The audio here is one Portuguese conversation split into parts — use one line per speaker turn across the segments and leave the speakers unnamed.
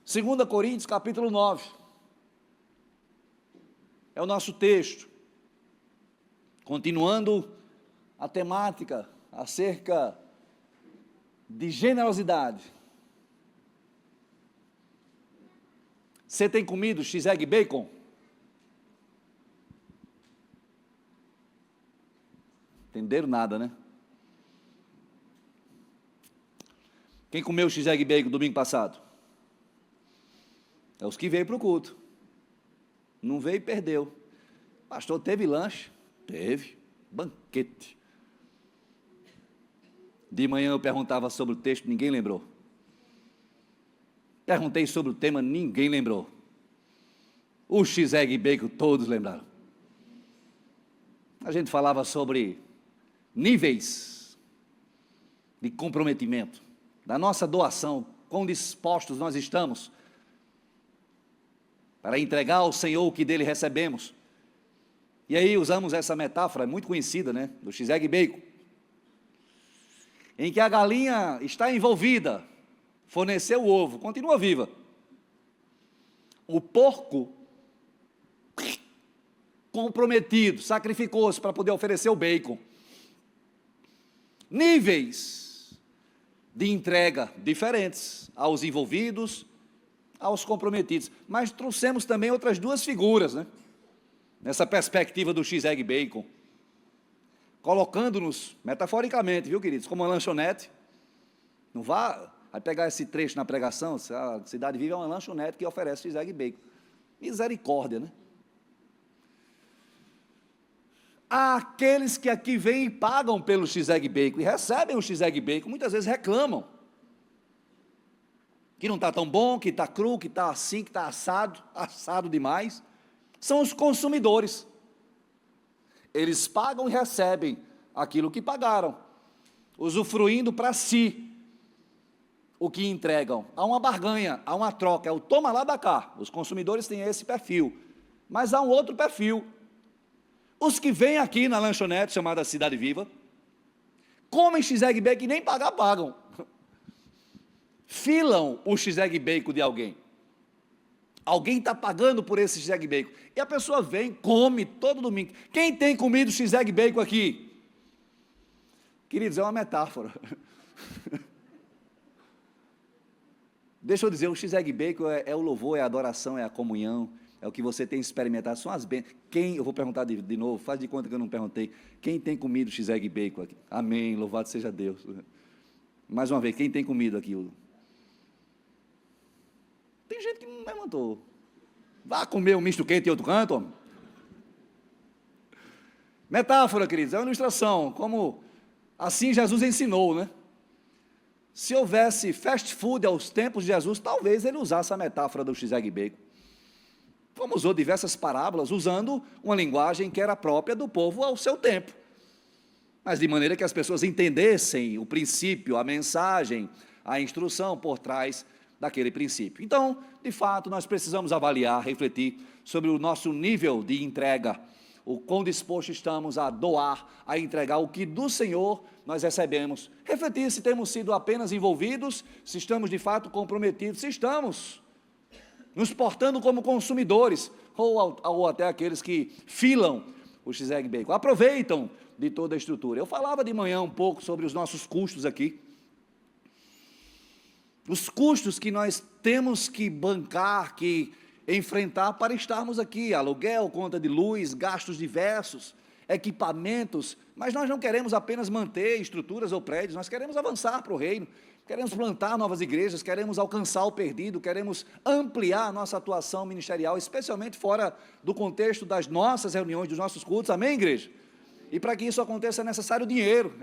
2 Coríntios capítulo 9, é o nosso texto, continuando a temática acerca de generosidade. Você tem comido X-Egg Bacon? Entenderam nada, né? Quem comeu X-Egg Bacon domingo passado? É os que veio para o culto. Não veio e perdeu. Pastor, teve lanche? Teve. Banquete. De manhã eu perguntava sobre o texto, ninguém lembrou. Perguntei sobre o tema, ninguém lembrou. O X-Egg Bacon, todos lembraram. A gente falava sobre níveis de comprometimento, da nossa doação, quão dispostos nós estamos para entregar ao Senhor o que dele recebemos. E aí usamos essa metáfora, muito conhecida, né, do X-Egg Bacon, em que a galinha está envolvida, forneceu o ovo, continua viva. O porco, comprometido, sacrificou-se para poder oferecer o bacon. Níveis de entrega diferentes aos envolvidos, aos comprometidos. Mas trouxemos também outras duas figuras, né? Nessa perspectiva do X-Egg Bacon, colocando-nos, metaforicamente, viu, queridos, como uma lanchonete. Não vai pegar esse trecho na pregação, a Cidade Viva é uma lanchonete que oferece X-Egg Bacon. Misericórdia, né? Há aqueles que aqui vêm e pagam pelo X-Egg Bacon, e recebem o X-Egg Bacon, muitas vezes reclamam, que não está tão bom, que está cru, que está assim, que está assado demais. São os consumidores. Eles pagam e recebem aquilo que pagaram, usufruindo para si o que entregam. Há uma barganha, há uma troca, é o toma lá da cá. Os consumidores têm esse perfil, mas há um outro perfil. Os que vêm aqui na lanchonete chamada Cidade Viva, comem X-Egg Bacon e nem pagar pagam. Filam o X-Egg Bacon de alguém. Alguém está pagando por esse X-Egg Bacon. E a pessoa vem, come todo domingo. Quem tem comido X-Egg Bacon aqui? Queridos, é uma metáfora. Deixa eu dizer, o X-Egg Bacon é o louvor, é a adoração, é a comunhão, é o que você tem experimentado, são as bênçãos. Eu vou perguntar de novo, faz de conta que eu não perguntei. Quem tem comido X-Egg Bacon aqui? Amém, louvado seja Deus. Mais uma vez, quem tem comido aqui? Tem gente que não levantou. Vá comer um misto quente em outro canto, homem. Metáfora, queridos, é uma ilustração, como assim Jesus ensinou, né? Se houvesse fast food aos tempos de Jesus, talvez ele usasse a metáfora do X-Egg Bacon. Como usou diversas parábolas, usando uma linguagem que era própria do povo ao seu tempo, mas de maneira que as pessoas entendessem o princípio, a mensagem, a instrução por trás daquele princípio. Então, de fato, nós precisamos avaliar, refletir sobre o nosso nível de entrega, o quão disposto estamos a doar, a entregar o que do Senhor nós recebemos. Refletir se temos sido apenas envolvidos, se estamos de fato comprometidos, se estamos nos portando como consumidores, ou até aqueles que filam o X-Egg Bacon, aproveitam de toda a estrutura. Eu falava de manhã um pouco sobre os nossos custos aqui, os custos que nós temos que bancar, que enfrentar para estarmos aqui, aluguel, conta de luz, gastos diversos, equipamentos, mas nós não queremos apenas manter estruturas ou prédios, nós queremos avançar para o reino, queremos plantar novas igrejas, queremos alcançar o perdido, queremos ampliar a nossa atuação ministerial, especialmente fora do contexto das nossas reuniões, dos nossos cultos, amém, igreja? E para que isso aconteça é necessário dinheiro,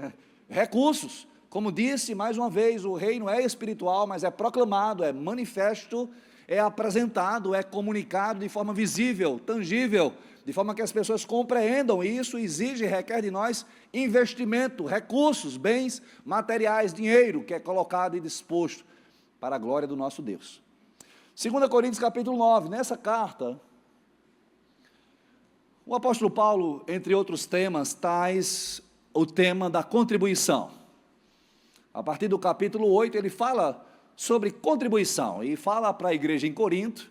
recursos. Como disse, mais uma vez, o reino é espiritual, mas é proclamado, é manifesto, é apresentado, é comunicado de forma visível, tangível, de forma que as pessoas compreendam. E isso exige, requer de nós investimento, recursos, bens materiais, dinheiro, que é colocado e disposto para a glória do nosso Deus. 2 Coríntios capítulo 9, nessa carta, o apóstolo Paulo, entre outros temas, traz o tema da contribuição. A partir do capítulo 8, ele fala sobre contribuição e fala para a igreja em Corinto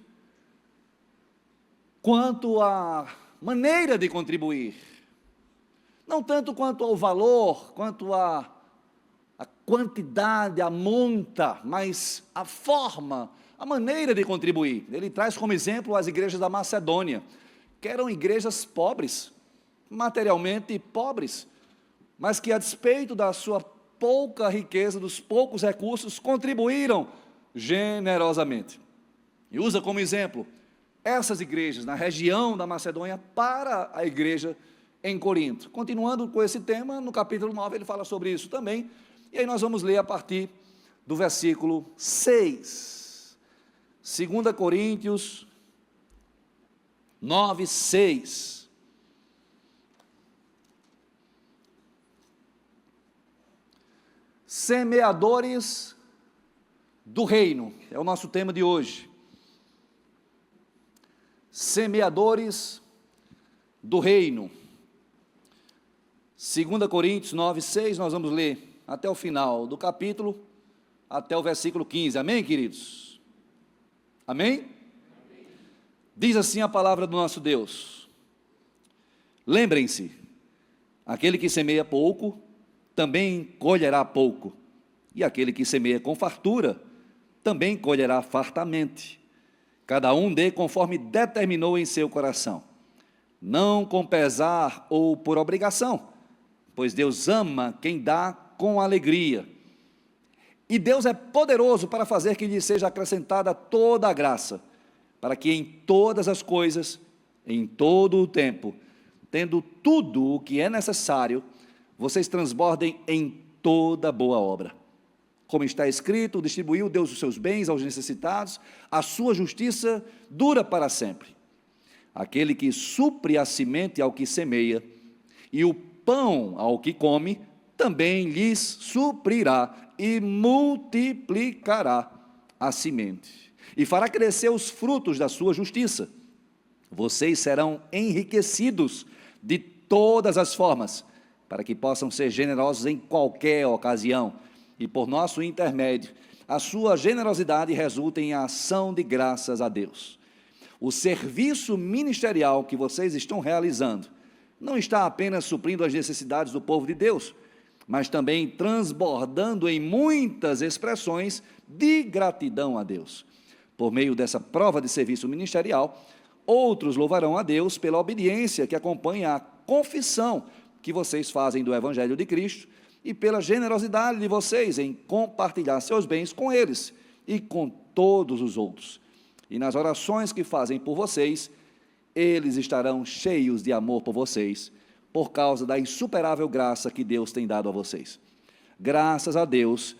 quanto à maneira de contribuir. Não tanto quanto ao valor, quanto à quantidade, a monta, mas a forma, a maneira de contribuir. Ele traz como exemplo as igrejas da Macedônia, que eram igrejas pobres, materialmente pobres, mas que a despeito da sua pouca riqueza, dos poucos recursos, contribuíram generosamente. E usa como exemplo essas igrejas na região da Macedônia para a igreja em Corinto. Continuando com esse tema, no capítulo 9 ele fala sobre isso também, e aí nós vamos ler a partir do versículo 6. 2 Coríntios 9, 6. Semeadores do reino, é o nosso tema de hoje. Semeadores do reino. 2 Coríntios 9, 6, nós vamos ler até o final do capítulo, até o versículo 15, amém, queridos? Amém? Diz assim a palavra do nosso Deus: lembrem-se, aquele que semeia pouco, também colherá pouco, e aquele que semeia com fartura, também colherá fartamente. Cada um dê conforme determinou em seu coração, não com pesar ou por obrigação, pois Deus ama quem dá com alegria. E Deus é poderoso para fazer que lhe seja acrescentada toda a graça, para que em todas as coisas, em todo o tempo, tendo tudo o que é necessário, vocês transbordem em toda boa obra. Como está escrito, distribuiu Deus os seus bens aos necessitados, a sua justiça dura para sempre. Aquele que supre a semente ao que semeia, e o pão ao que come, também lhes suprirá e multiplicará a semente, e fará crescer os frutos da sua justiça. Vocês serão enriquecidos de todas as formas, para que possam ser generosos em qualquer ocasião, e por nosso intermédio, a sua generosidade resulta em ação de graças a Deus. O serviço ministerial que vocês estão realizando não está apenas suprindo as necessidades do povo de Deus, mas também transbordando em muitas expressões de gratidão a Deus. Por meio dessa prova de serviço ministerial, outros louvarão a Deus pela obediência que acompanha a confissão que vocês fazem do Evangelho de Cristo e pela generosidade de vocês em compartilhar seus bens com eles e com todos os outros. E nas orações que fazem por vocês, eles estarão cheios de amor por vocês, por causa da insuperável graça que Deus tem dado a vocês. Graças a Deus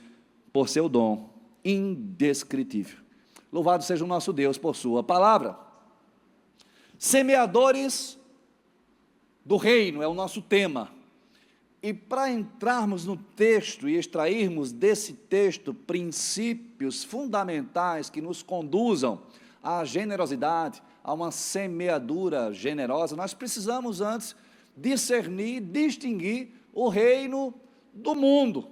por seu dom indescritível. Louvado seja o nosso Deus por sua palavra. Semeadores do reino é o nosso tema. E para entrarmos no texto e extrairmos desse texto princípios fundamentais que nos conduzam à generosidade, a uma semeadura generosa, nós precisamos antes discernir, distinguir o reino do mundo.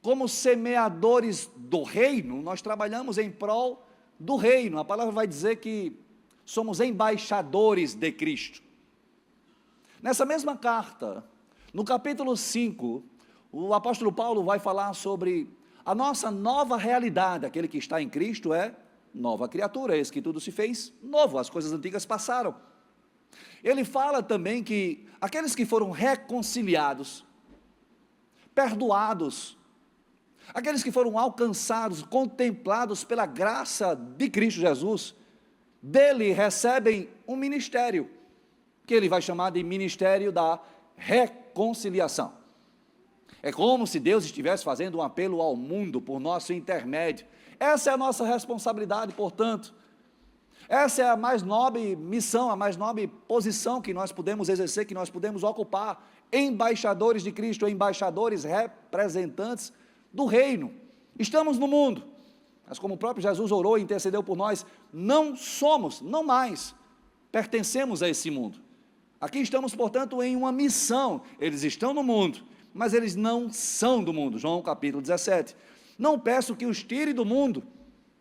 Como semeadores do reino, nós trabalhamos em prol do reino. A palavra vai dizer que somos embaixadores de Cristo. Nessa mesma carta, no capítulo 5, o apóstolo Paulo vai falar sobre a nossa nova realidade. Aquele que está em Cristo é nova criatura, eis que tudo se fez novo, as coisas antigas passaram. Ele fala também que aqueles que foram reconciliados, perdoados, aqueles que foram alcançados, contemplados pela graça de Cristo Jesus, dele recebem um ministério, que ele vai chamar de ministério da reconciliação. É como se Deus estivesse fazendo um apelo ao mundo por nosso intermédio. Essa é a nossa responsabilidade, portanto. Essa é a mais nobre missão, a mais nobre posição que nós podemos exercer, que nós podemos ocupar, embaixadores de Cristo, embaixadores representantes do reino. Estamos no mundo, mas como o próprio Jesus orou e intercedeu por nós, não somos, não mais, pertencemos a esse mundo. Aqui estamos, portanto, em uma missão. Eles estão no mundo, mas eles não são do mundo. João capítulo 17. Não peço que os tire do mundo,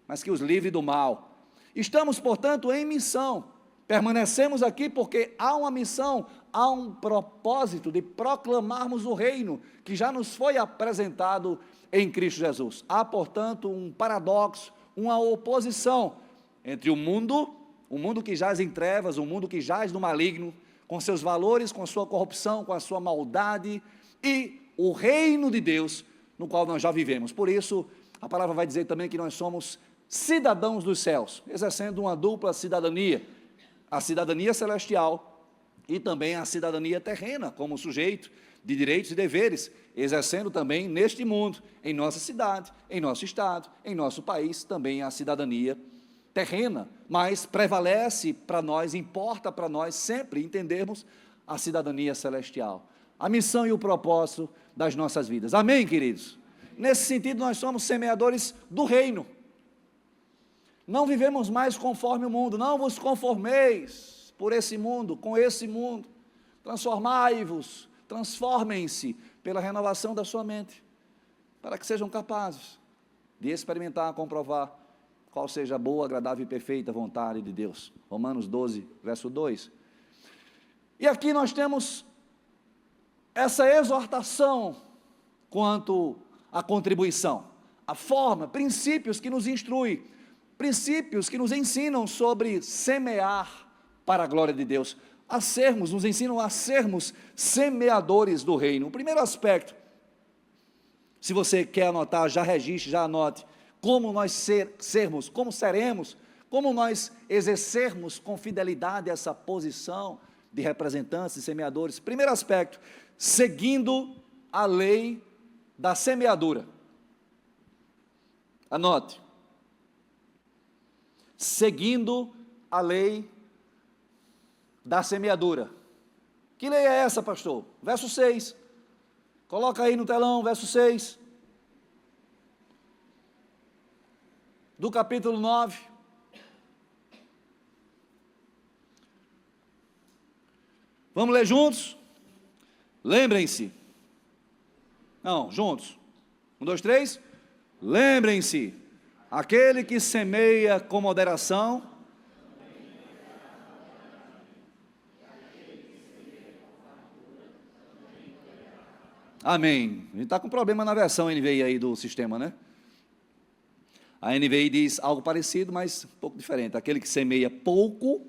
mas que os livre do mal. Estamos, portanto, em missão. Permanecemos aqui porque há uma missão, há um propósito de proclamarmos o reino que já nos foi apresentado em Cristo Jesus. Há, portanto, um paradoxo, uma oposição entre o mundo que jaz em trevas, o mundo que jaz no maligno, com seus valores, com a sua corrupção, com a sua maldade, e o reino de Deus, no qual nós já vivemos. Por isso, a palavra vai dizer também que nós somos cidadãos dos céus, exercendo uma dupla cidadania, a cidadania celestial e também a cidadania terrena, como sujeito de direitos e deveres, exercendo também neste mundo, em nossa cidade, em nosso estado, em nosso país, também a cidadania terrena, mas prevalece para nós, importa para nós sempre entendermos a cidadania celestial, a missão e o propósito das nossas vidas. Amém, queridos? Nesse sentido, nós somos semeadores do reino. Não vivemos mais conforme o mundo, não vos conformeis por esse mundo, com esse mundo. Transformai-vos, transformem-se pela renovação da sua mente, para que sejam capazes de experimentar, comprovar qual seja a boa, agradável e perfeita vontade de Deus. Romanos 12, verso 2. E aqui nós temos essa exortação quanto à contribuição, a forma, princípios que nos instruem, princípios que nos ensinam sobre semear para a glória de Deus, nos ensinam a sermos semeadores do reino. O primeiro aspecto, se você quer anotar, já registre, já anote, como nós sermos, como seremos, como nós exercermos com fidelidade essa posição de representantes e semeadores. Primeiro aspecto, seguindo a lei da semeadura. Anote. Seguindo a lei da semeadura. Que lei é essa, pastor? Verso 6. Coloca aí no telão, verso 6. Do capítulo 9. Vamos ler juntos? Lembrem-se. Não, juntos. 1, 2, 3. Lembrem-se. Aquele que semeia com moderação, amém. A gente está com problema na versão NVI aí do sistema, né? A NVI diz algo parecido, mas um pouco diferente. Aquele que semeia pouco,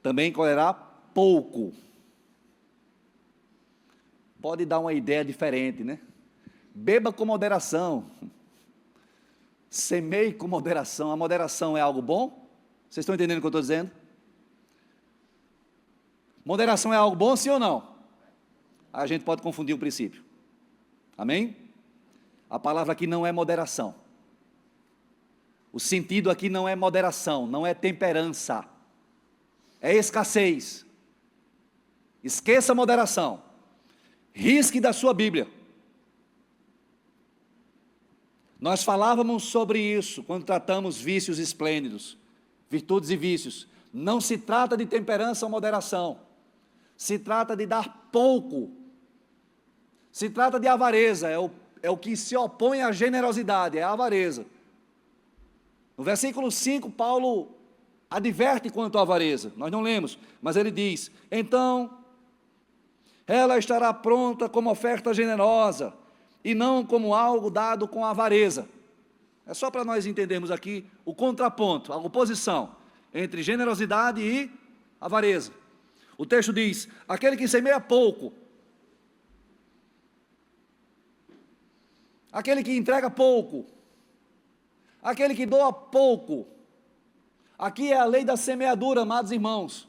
também colherá pouco. Pode dar uma ideia diferente, né? Beba com moderação, semeie com moderação. A moderação é algo bom? Vocês estão entendendo o que eu estou dizendo? Moderação é algo bom, sim ou não? A gente pode confundir o princípio. Amém? A palavra aqui não é moderação. O sentido aqui não é moderação, não é temperança. É escassez. Esqueça a moderação. Risque da sua Bíblia. Nós falávamos sobre isso quando tratamos vícios esplêndidos, virtudes e vícios. Não se trata de temperança ou moderação, se trata de dar pouco, se trata de avareza, é o que se opõe à generosidade, é a avareza. No versículo 5, Paulo adverte quanto à avareza, nós não lemos, mas ele diz, então, ela estará pronta como oferta generosa, e não como algo dado com avareza. É só para nós entendermos aqui o contraponto, a oposição entre generosidade e avareza. O texto diz, aquele que semeia pouco, aquele que entrega pouco, aquele que doa pouco. Aqui é a lei da semeadura, amados irmãos.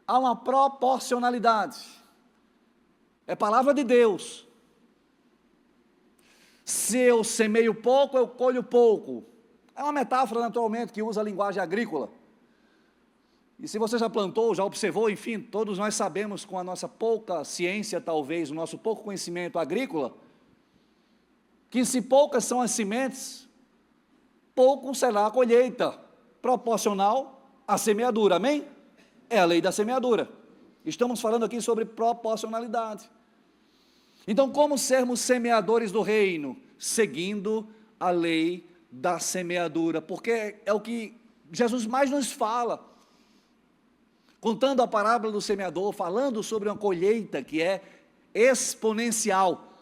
Há uma proporcionalidade. É palavra de Deus. Se eu semeio pouco, eu colho pouco. É uma metáfora, naturalmente, que usa a linguagem agrícola. E se você já plantou, já observou, enfim, todos nós sabemos com a nossa pouca ciência, talvez, o nosso pouco conhecimento agrícola, que se poucas são as sementes, pouco será a colheita, proporcional à semeadura, amém? É a lei da semeadura. Estamos falando aqui sobre proporcionalidade. Então, como sermos semeadores do reino? Seguindo a lei da semeadura, porque é o que Jesus mais nos fala, contando a parábola do semeador, falando sobre uma colheita que é exponencial,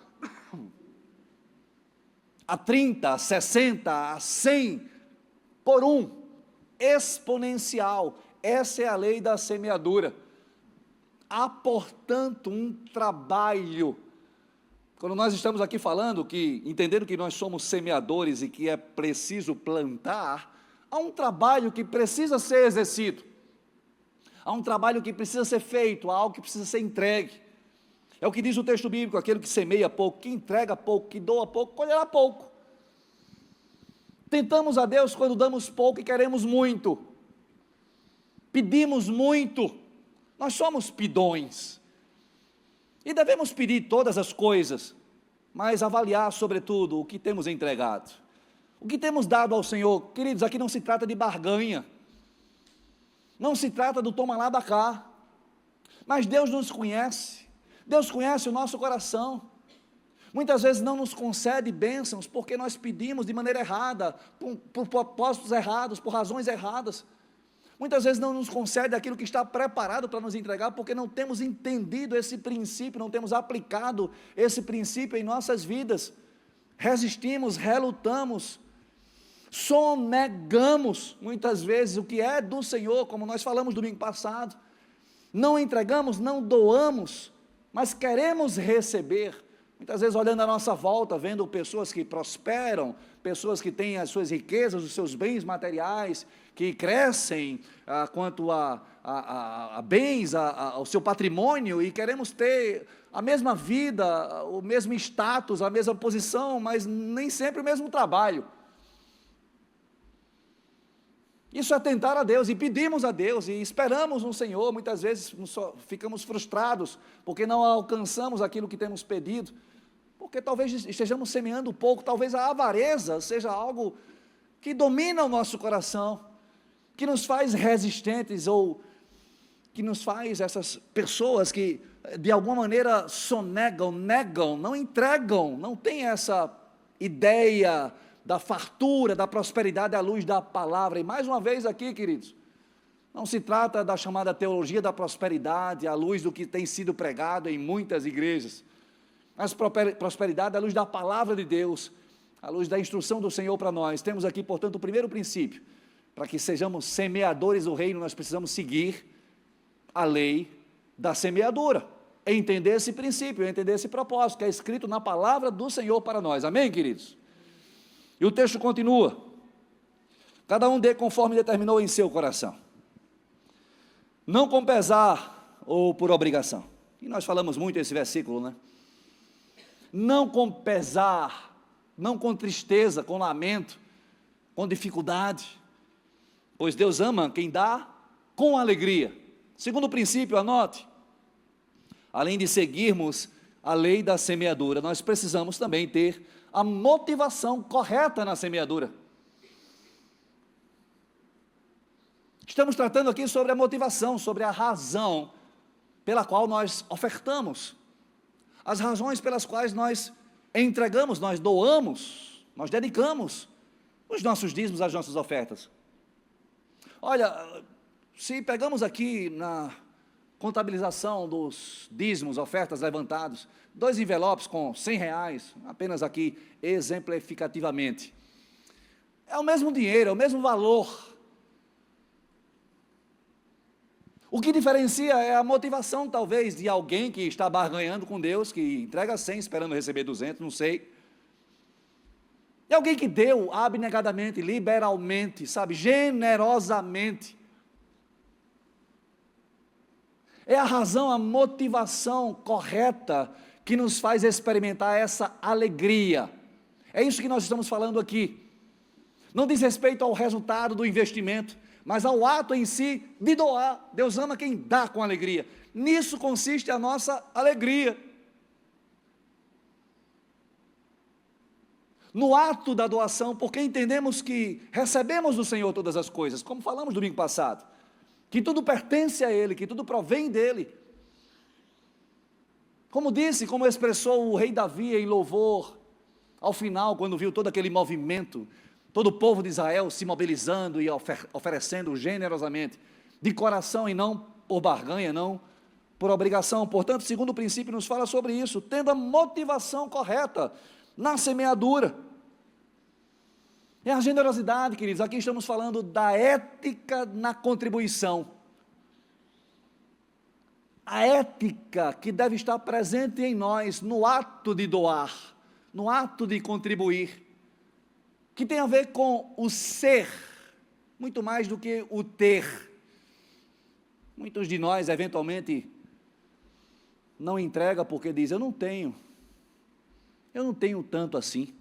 a 30, a 60, a 100 por um, exponencial. Essa é a lei da semeadura. Há, portanto, um trabalho. Quando nós estamos aqui falando que, entendendo que nós somos semeadores e que é preciso plantar, há um trabalho que precisa ser exercido, há um trabalho que precisa ser feito, há algo que precisa ser entregue. É o que diz o texto bíblico: aquele que semeia pouco, que entrega pouco, que doa pouco, colherá pouco. Tentamos a Deus quando damos pouco e queremos muito, pedimos muito, nós somos pidões, e devemos pedir todas as coisas, mas avaliar sobretudo o que temos entregado, o que temos dado ao Senhor. Queridos, aqui não se trata de barganha, não se trata do toma lá da cá, mas Deus nos conhece, Deus conhece o nosso coração. Muitas vezes não nos concede bênçãos porque nós pedimos de maneira errada, por propósitos errados, por razões erradas. Muitas vezes não nos concede aquilo que está preparado para nos entregar, porque não temos entendido esse princípio, não temos aplicado esse princípio em nossas vidas. Resistimos, relutamos, sonegamos muitas vezes o que é do Senhor, como nós falamos domingo passado. Não entregamos, não doamos, mas queremos receber. Muitas vezes olhando à nossa volta, vendo pessoas que prosperam, pessoas que têm as suas riquezas, os seus bens materiais, que crescem quanto a bens, ao seu patrimônio, e queremos ter a mesma vida, o mesmo status, a mesma posição, mas nem sempre o mesmo trabalho. Isso é tentar a Deus, e pedimos a Deus, e esperamos no Senhor. Muitas vezes ficamos frustrados, porque não alcançamos aquilo que temos pedido, porque talvez estejamos semeando pouco. Talvez a avareza seja algo que domina o nosso coração, que nos faz resistentes, ou que nos faz essas pessoas que de alguma maneira sonegam, negam, não entregam, não tem essa ideia da fartura, da prosperidade à luz da palavra. E mais uma vez aqui, queridos, não se trata da chamada teologia da prosperidade à luz do que tem sido pregado em muitas igrejas, mas prosperidade à luz da palavra de Deus, à luz da instrução do Senhor para nós. Temos aqui, portanto, o primeiro princípio: para que sejamos semeadores do reino, nós precisamos seguir a lei da semeadura, entender esse princípio, entender esse propósito, que é escrito na palavra do Senhor para nós. Amém, queridos? E o texto continua: cada um dê conforme determinou em seu coração, não com pesar ou por obrigação. E nós falamos muito esse versículo, né? Não com pesar, não com tristeza, com lamento, com dificuldade, pois Deus ama quem dá com alegria. Segundo princípio, anote: além de seguirmos a lei da semeadura, nós precisamos também ter a motivação correta na semeadura. Estamos tratando aqui sobre a motivação, sobre a razão pela qual nós ofertamos, as razões pelas quais nós entregamos, nós doamos, nós dedicamos os nossos dízimos, as nossas ofertas. Olha, se pegamos aqui na contabilização dos dízimos, ofertas levantados, 2 envelopes com R$100, apenas aqui exemplificativamente, é o mesmo dinheiro, é o mesmo valor. O que diferencia é a motivação, talvez, de alguém que está barganhando com Deus, que entrega 100 esperando receber 200, não sei. É alguém que deu abnegadamente, liberalmente, sabe, generosamente. É a razão, a motivação correta que nos faz experimentar essa alegria. É isso que nós estamos falando aqui. Não diz respeito ao resultado do investimento, mas ao ato em si de doar. Deus ama quem dá com alegria. Nisso consiste a nossa alegria. No ato da doação, porque entendemos que recebemos do Senhor todas as coisas, como falamos domingo passado, que tudo pertence a Ele, que tudo provém dEle. Como expressou o rei Davi em louvor, ao final, quando viu todo aquele movimento, todo o povo de Israel se mobilizando e oferecendo generosamente, de coração e não por barganha, não por obrigação. Portanto, o segundo princípio nos fala sobre isso, tendo a motivação correta na semeadura. É a generosidade, queridos. Aqui estamos falando da ética na contribuição. A ética que deve estar presente em nós no ato de doar, no ato de contribuir, que tem a ver com o ser, muito mais do que o ter. Muitos de nós, eventualmente, não entrega porque diz, eu não tenho tanto assim.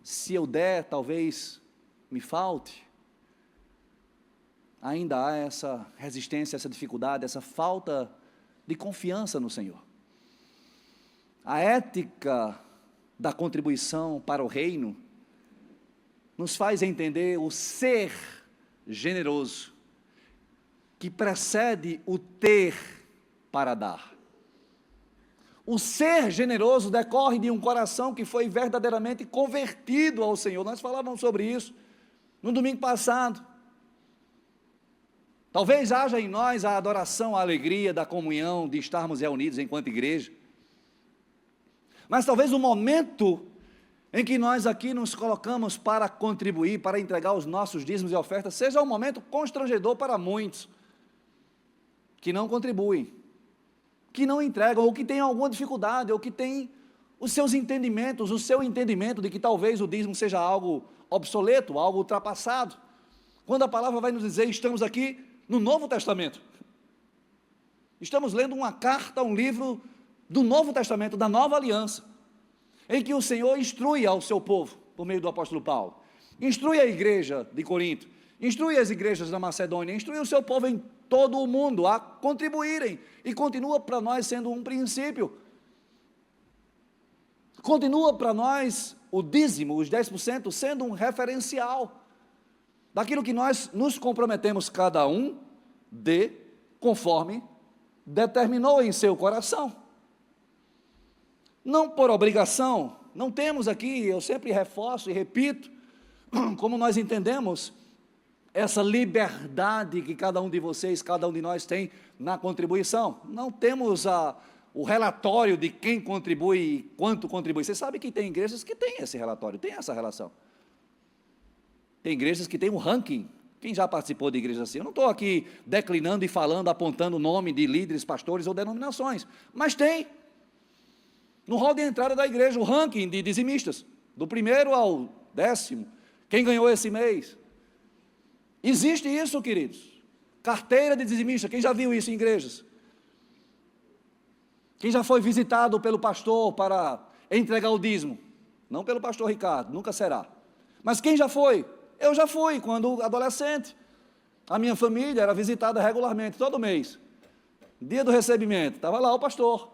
Se eu der, talvez me falte. Ainda há essa resistência, essa dificuldade, essa falta de confiança no Senhor. A ética da contribuição para o reino nos faz entender o ser generoso, que precede o ter para dar. O ser generoso decorre de um coração que foi verdadeiramente convertido ao Senhor. Nós falávamos sobre isso no domingo passado. Talvez haja em nós a adoração, a alegria da comunhão, de estarmos reunidos enquanto igreja. Mas talvez o momento em que nós aqui nos colocamos para contribuir, para entregar os nossos dízimos e ofertas, seja um momento constrangedor para muitos, que não contribuem, que não entregam, ou que têm alguma dificuldade, ou que têm os seus entendimentos, o seu entendimento de que talvez o dízimo seja algo obsoleto, algo ultrapassado. Quando a palavra vai nos dizer, estamos aqui no Novo Testamento. Estamos lendo uma carta, um livro do Novo Testamento, da Nova Aliança, em que o Senhor instrui ao seu povo, por meio do apóstolo Paulo, instrui a igreja de Corinto, instrui as igrejas da Macedônia, instrui o seu povo em todo o mundo a contribuírem, e continua para nós sendo um princípio. Continua para nós o dízimo, os 10%, sendo um referencial daquilo que nós nos comprometemos cada um de, conforme determinou em seu coração. Não por obrigação, não temos aqui, eu sempre reforço e repito, como nós entendemos essa liberdade que cada um de vocês, cada um de nós tem na contribuição. Não temos o relatório de quem contribui e quanto contribui. Você sabe que tem igrejas que têm esse relatório, tem essa relação. Tem igrejas que têm um ranking. Quem já participou de igrejas assim? Eu não estou aqui declinando e falando, apontando o nome de líderes, pastores ou denominações, mas tem. No hall de entrada da igreja, o ranking de dizimistas, do 1º ao 10º, quem ganhou esse mês. Existe isso, queridos. Carteira de dizimista, quem já viu isso em igrejas? Quem já foi visitado pelo pastor para entregar o dízimo? Não pelo pastor Ricardo, nunca será. Mas quem já foi? Eu já fui, quando adolescente. A minha família era visitada regularmente, todo mês. Dia do recebimento, estava lá o pastor.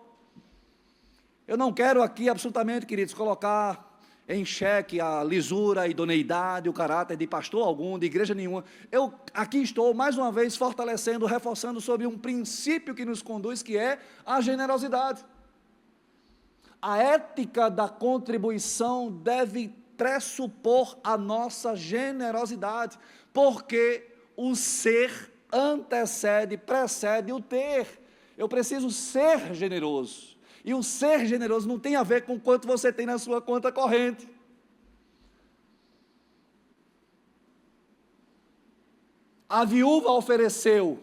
Eu não quero aqui, absolutamente, queridos, colocar em xeque a lisura, a idoneidade, o caráter de pastor algum, de igreja nenhuma. Eu aqui estou, mais uma vez, fortalecendo, reforçando sobre um princípio que nos conduz, que é a generosidade. A ética da contribuição deve pressupor a nossa generosidade, porque o ser precede o ter. Eu preciso ser generoso, e o ser generoso não tem a ver com quanto você tem na sua conta corrente. A viúva ofereceu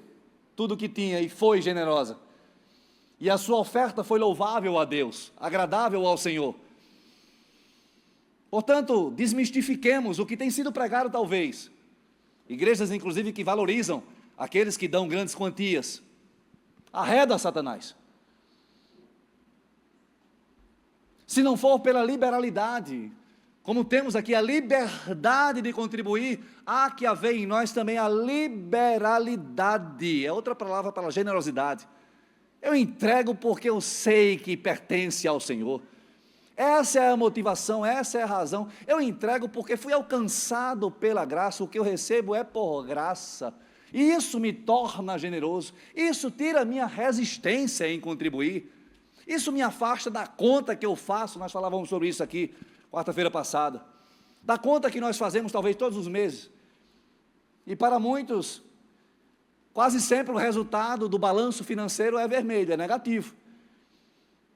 tudo o que tinha e foi generosa, e a sua oferta foi louvável a Deus, agradável ao Senhor. Portanto, desmistifiquemos o que tem sido pregado talvez, igrejas inclusive que valorizam aqueles que dão grandes quantias. Arreda Satanás. Se não for pela liberalidade, como temos aqui a liberdade de contribuir, há que haver em nós também a liberalidade, é outra palavra para generosidade. Eu entrego porque eu sei que pertence ao Senhor. Essa é a motivação, essa é a razão. Eu entrego porque fui alcançado pela graça, o que eu recebo é por graça. E isso me torna generoso, isso tira a minha resistência em contribuir. Isso me afasta da conta que eu faço, nós falávamos sobre isso aqui, quarta-feira passada, da conta que nós fazemos talvez todos os meses, e para muitos, quase sempre o resultado do balanço financeiro é vermelho, é negativo.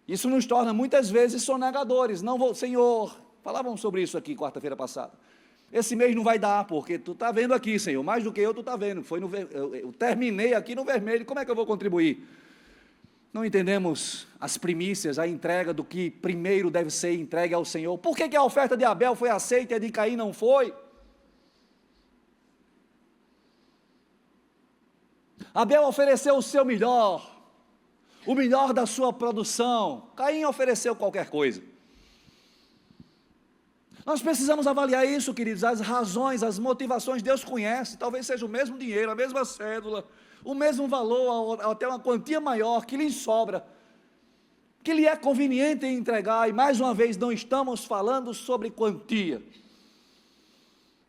Isso nos torna muitas vezes sonegadores. Não vou, Senhor, falávamos sobre isso aqui quarta-feira passada. Esse mês não vai dar, porque tu está vendo aqui, Senhor, mais do que eu, tu está vendo. Eu terminei aqui no vermelho, como é que eu vou contribuir? Não entendemos as primícias, a entrega do que primeiro deve ser entregue ao Senhor. Por que a oferta de Abel foi aceita e a de Caim não foi? Abel ofereceu o seu melhor, o melhor da sua produção. Caim ofereceu qualquer coisa. Nós precisamos avaliar isso, queridos, as razões, as motivações. Deus conhece, talvez seja o mesmo dinheiro, a mesma cédula, o mesmo valor, até uma quantia maior que lhe sobra, que lhe é conveniente entregar. E mais uma vez, não estamos falando sobre quantia,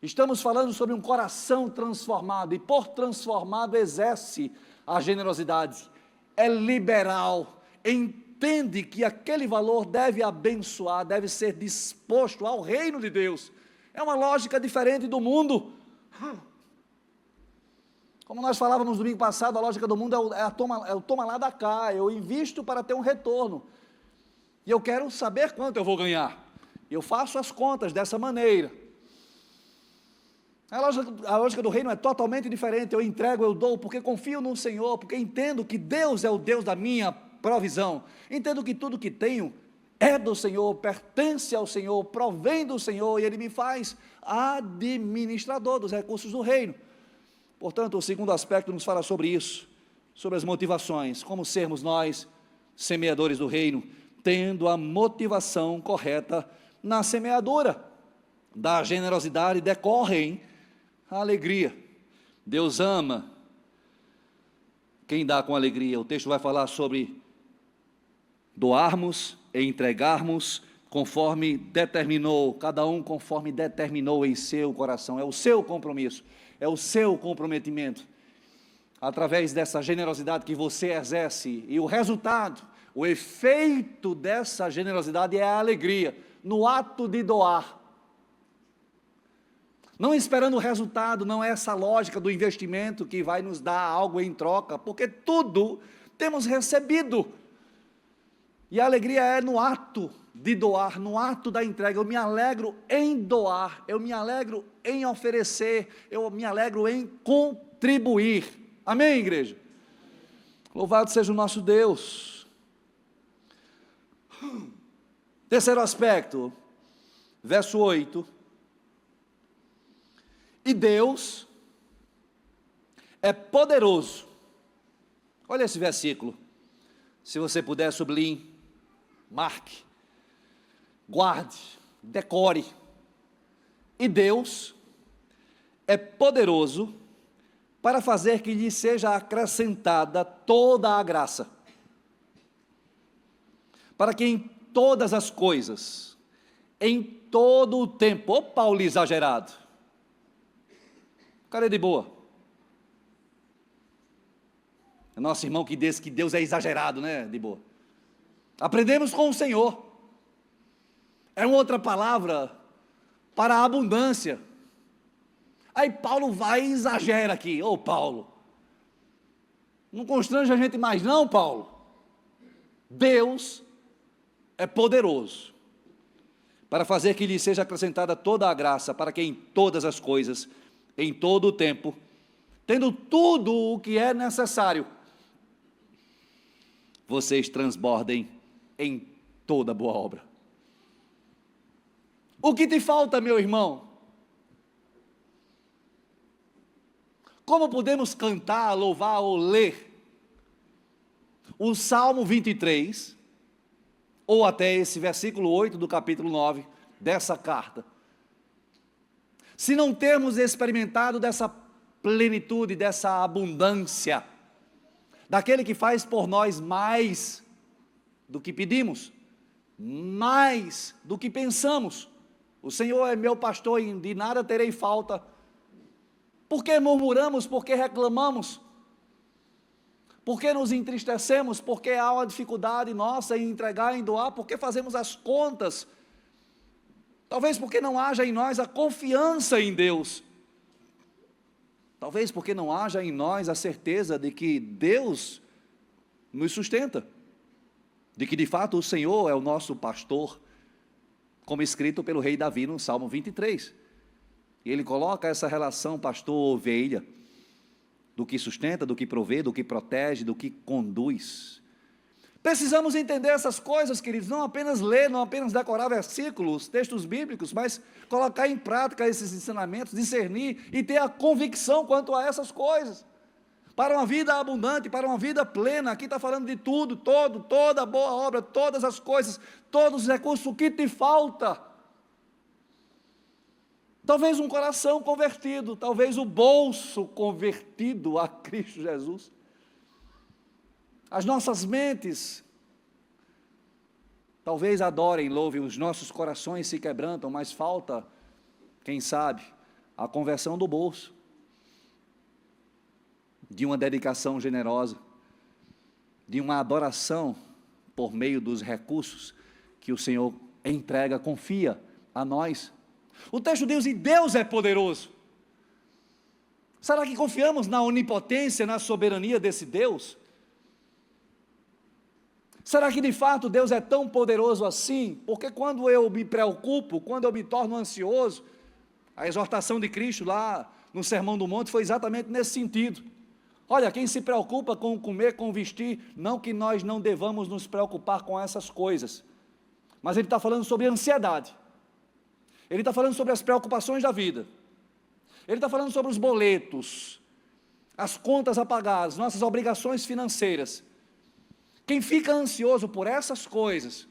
estamos falando sobre um coração transformado, e por transformado exerce a generosidade, é liberal, entende que aquele valor deve abençoar, deve ser disposto ao reino de Deus. É uma lógica diferente do mundo. Como nós falávamos no domingo passado, a lógica do mundo é o toma lá da cá, eu invisto para ter um retorno, e eu quero saber quanto eu vou ganhar, eu faço as contas dessa maneira. A lógica do reino é totalmente diferente. Eu entrego, eu dou, porque confio no Senhor, porque entendo que Deus é o Deus da minha provisão, entendo que tudo que tenho é do Senhor, pertence ao Senhor, provém do Senhor, e Ele me faz administrador dos recursos do reino. Portanto, o segundo aspecto nos fala sobre isso, sobre as motivações, como sermos nós semeadores do reino, tendo a motivação correta na semeadura. Da generosidade decorrem a alegria. Deus ama quem dá com alegria. O texto vai falar sobre doarmos e entregarmos conforme determinou, cada um conforme determinou em seu coração. É o seu compromisso, é o seu comprometimento, através dessa generosidade que você exerce, e o resultado, o efeito dessa generosidade é a alegria, no ato de doar. Não esperando o resultado, não é essa lógica do investimento que vai nos dar algo em troca, porque tudo temos recebido. E a alegria é no ato de doar, no ato da entrega. Eu me alegro em doar, eu me alegro em oferecer, eu me alegro em contribuir. Amém, igreja? Louvado seja o nosso Deus. Terceiro aspecto, verso 8. E Deus é poderoso. Olha esse versículo, se você puder, sublinhe, marque, guarde, decore. E Deus é poderoso para fazer que lhe seja acrescentada toda a graça, para que em todas as coisas, em todo o tempo, ô Paulo exagerado, cara de boa, é nosso irmão que diz que Deus é exagerado, né, de boa. Aprendemos com o Senhor, é uma outra palavra para a abundância. Aí Paulo vai e exagera aqui. Ô Paulo, não constrange a gente mais não, Paulo. Deus é poderoso para fazer que lhe seja acrescentada toda a graça, para que em todas as coisas, em todo o tempo, tendo tudo o que é necessário, vocês transbordem em toda boa obra. O que te falta, meu irmão? Como podemos cantar, louvar ou ler o Salmo 23, ou até esse versículo 8 do capítulo 9 dessa carta, se não termos experimentado dessa plenitude, dessa abundância, daquele que faz por nós mais do que pedimos, mais do que pensamos? O Senhor é meu pastor e de nada terei falta. Por que murmuramos? Por que reclamamos? Porque nos entristecemos, porque há uma dificuldade nossa em entregar, em doar, porque fazemos as contas. Talvez porque não haja em nós a confiança em Deus. Talvez porque não haja em nós a certeza de que Deus nos sustenta, de que de fato o Senhor é o nosso pastor, como escrito pelo rei Davi no Salmo 23. E ele coloca essa relação pastor-ovelha, do que sustenta, do que provê, do que protege, do que conduz. Precisamos entender essas coisas, queridos, não apenas ler, não apenas decorar versículos, textos bíblicos, mas colocar em prática esses ensinamentos, discernir e ter a convicção quanto a essas coisas. Para uma vida abundante, para uma vida plena, aqui está falando de tudo, toda boa obra, todas as coisas, todos os recursos, o que te falta? Talvez um coração convertido, talvez o bolso convertido a Cristo Jesus. As nossas mentes, talvez adorem, louvem, os nossos corações se quebrantam, mas falta, quem sabe, a conversão do bolso, de uma dedicação generosa, de uma adoração por meio dos recursos que o Senhor entrega, confia a nós. O texto diz: e Deus é poderoso. Será que confiamos na onipotência, na soberania desse Deus? Será que de fato Deus é tão poderoso assim? Porque quando eu me preocupo, quando eu me torno ansioso, a exortação de Cristo lá no Sermão do Monte foi exatamente nesse sentido. Olha, quem se preocupa com comer, com vestir, não que nós não devamos nos preocupar com essas coisas, mas ele está falando sobre ansiedade, ele está falando sobre as preocupações da vida, ele está falando sobre os boletos, as contas a pagar, as nossas obrigações financeiras. Quem fica ansioso por essas coisas,